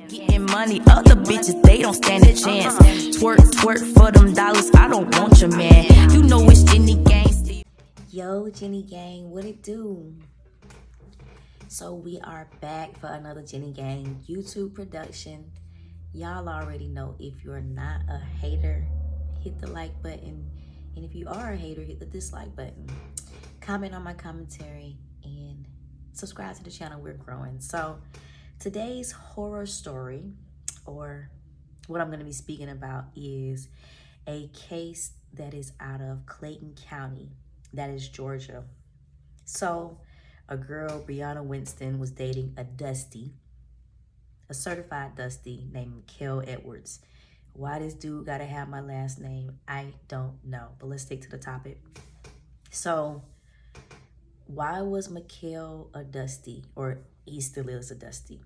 Getting money, other bitches, they don't stand a chance. Twerk, twerk for them dollars, I don't want your man. You know it's Jenny Gang. Yo, Jenny Gang, what it do? So we are back for another Jenny Gang YouTube production. Y'all already know, if you're not a hater, hit the like button. And if you are a hater, hit the dislike button. Comment on my commentary and subscribe to the channel. We're growing. So today's horror story, or what I'm going to be speaking about, is a case that is out of Clayton County, that is Georgia. So a girl, Briana Winston, was dating a certified dusty named Michale Edwards. Why this dude gotta have my last name, I don't know, but let's stick to the topic. So why was Michale a dusty, or he still is a dusty?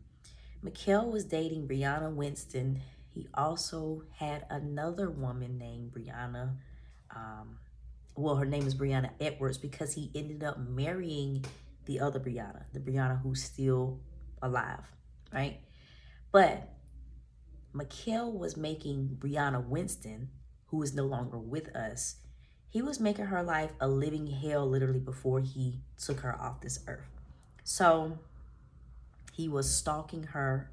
Michale was dating Briana Winston. He also had another woman named Briana. Well, her name is Briana Edwards, because he ended up marrying the other Briana, the Briana who's still alive, right? But Michale was making Briana Winston, who is no longer with us, he was making her life a living hell literally before he took her off this earth. So he was stalking her.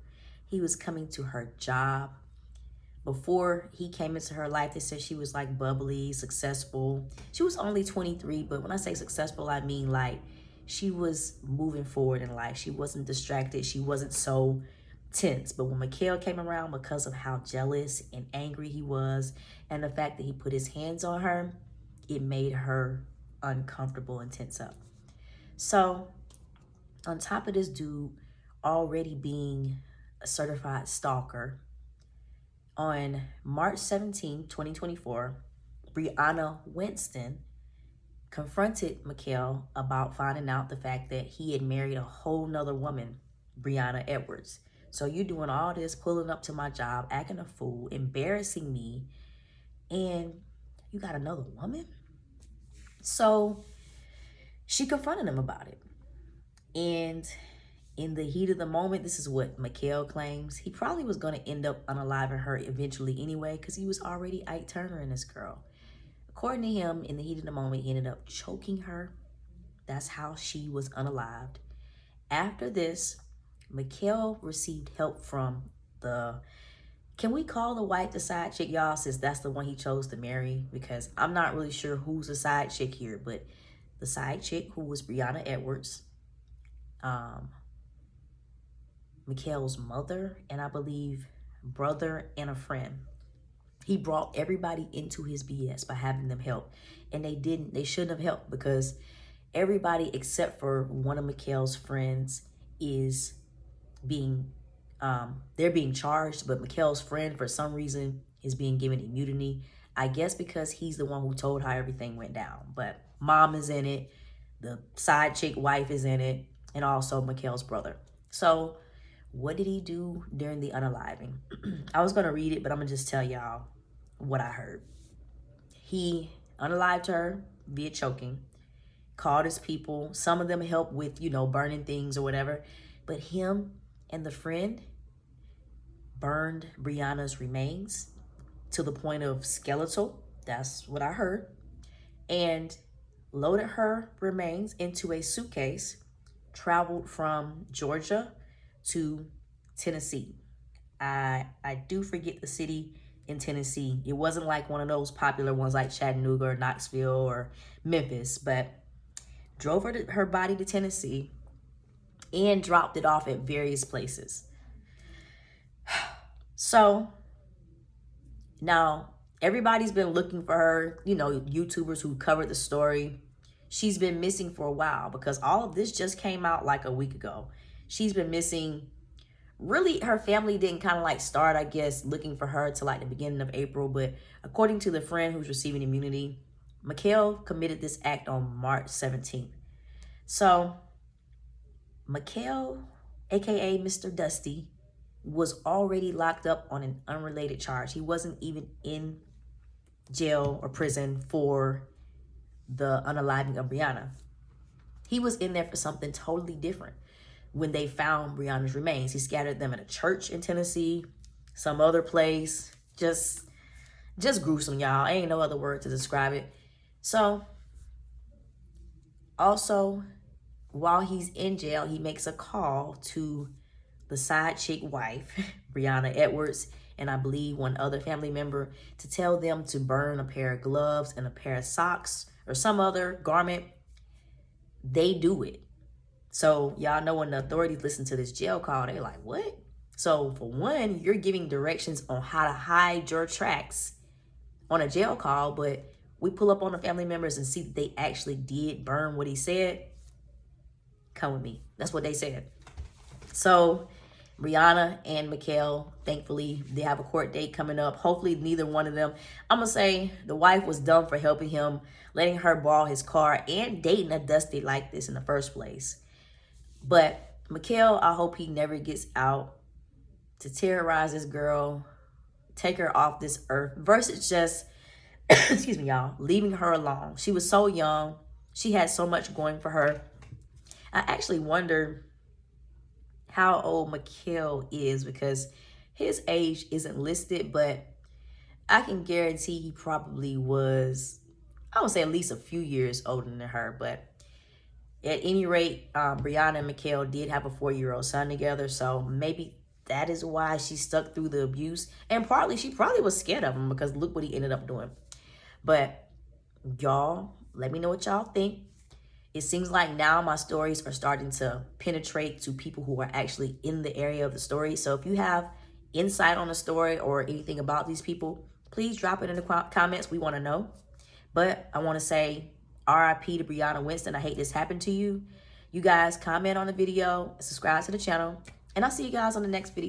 He was coming to her job. Before he came into her life, they said she was like bubbly, successful. She was only 23, but when I say successful, I mean like she was moving forward in life. She wasn't distracted. She wasn't so tense. But when Michale came around, because of how jealous and angry he was and the fact that he put his hands on her, it made her uncomfortable and tense up. So on top of this dude already being a certified stalker, on March 17, 2024, Briana Winston confronted Michale about finding out the fact that he had married a whole nother woman, Briana Edwards. So you doing all this, pulling up to my job, acting a fool, embarrassing me, and you got another woman? So she confronted him about it. And in the heat of the moment, this is what Michale claims, he probably was going to end up unaliving her eventually anyway, because he was already Ike Turner in this girl. According to him, in the heat of the moment, he ended up choking her. That's how she was unalived. After this, Michale received help from can we call the wife the side chick, y'all, since that's the one he chose to marry? Because I'm not really sure who's the side chick here, but the side chick, who was Briana Edwards, Michale's mother, and I believe brother and a friend. He brought everybody into his BS by having them help. And they shouldn't have helped, because everybody except for one of Michale's friends is they're being charged, but Michale's friend, for some reason, is being given immunity. I guess because he's the one who told how everything went down. But mom is in it, the side chick wife is in it, and also Michale's brother. So what did he do during the unaliving? I was going to read it, but I'm going to just tell y'all what I heard. He unalived her via choking, called his people. Some of them helped with, burning things or whatever. But him and the friend burned Briana's remains to the point of skeletal. That's what I heard. And loaded her remains into a suitcase, traveled from Georgia to Tennessee. I do forget the city in Tennessee. It wasn't like one of those popular ones like Chattanooga or Knoxville or Memphis, but drove her body to Tennessee and dropped it off at various places. So now everybody's been looking for her, YouTubers who covered the story. She's been missing for a while, because all of this just came out like a week ago. She's been missing. Really, her family didn't kind of like start, I guess, looking for her till like the beginning of April. But according to the friend who's receiving immunity, Michale committed this act on March 17th. So Michale, aka Mr. Dusty, was already locked up on an unrelated charge. He wasn't even in jail or prison for the unaliving of Briana. He was in there for something totally different. when they found Brianna's remains. He scattered them at a church in Tennessee, some other place. Just gruesome, y'all. Ain't no other word to describe it. So, also, while he's in jail, he makes a call to the side chick wife, Briana Edwards, and I believe one other family member, to tell them to burn a pair of gloves and a pair of socks or some other garment. They do it. So y'all know when the authorities listen to this jail call, they're like, what? So for one, you're giving directions on how to hide your tracks on a jail call, but we pull up on the family members and see that they actually did burn what he said. Come with me. That's what they said. So Briana and Michale, thankfully, they have a court date coming up. Hopefully neither one of them. I'm going to say the wife was dumb for helping him, letting her borrow his car, and dating a dusty like this in the first place. But Michale, I hope he never gets out to terrorize this girl, take her off this earth, versus just, excuse me, y'all, leaving her alone. She was so young. She had so much going for her. I actually wonder how old Michale is, because his age isn't listed, but I can guarantee he probably was, I would say at least a few years older than her. But at any rate, Briana and Michale did have a 4-year-old son together, so maybe that is why she stuck through the abuse. And partly, she probably was scared of him, because look what he ended up doing. But y'all, let me know what y'all think. It seems like now my stories are starting to penetrate to people who are actually in the area of the story. So if you have insight on the story or anything about these people, please drop it in the comments. We want to know. But I want to say RIP to Briana Winston. I hate this happened to you. You guys comment on the video, subscribe to the channel, and I'll see you guys on the next video.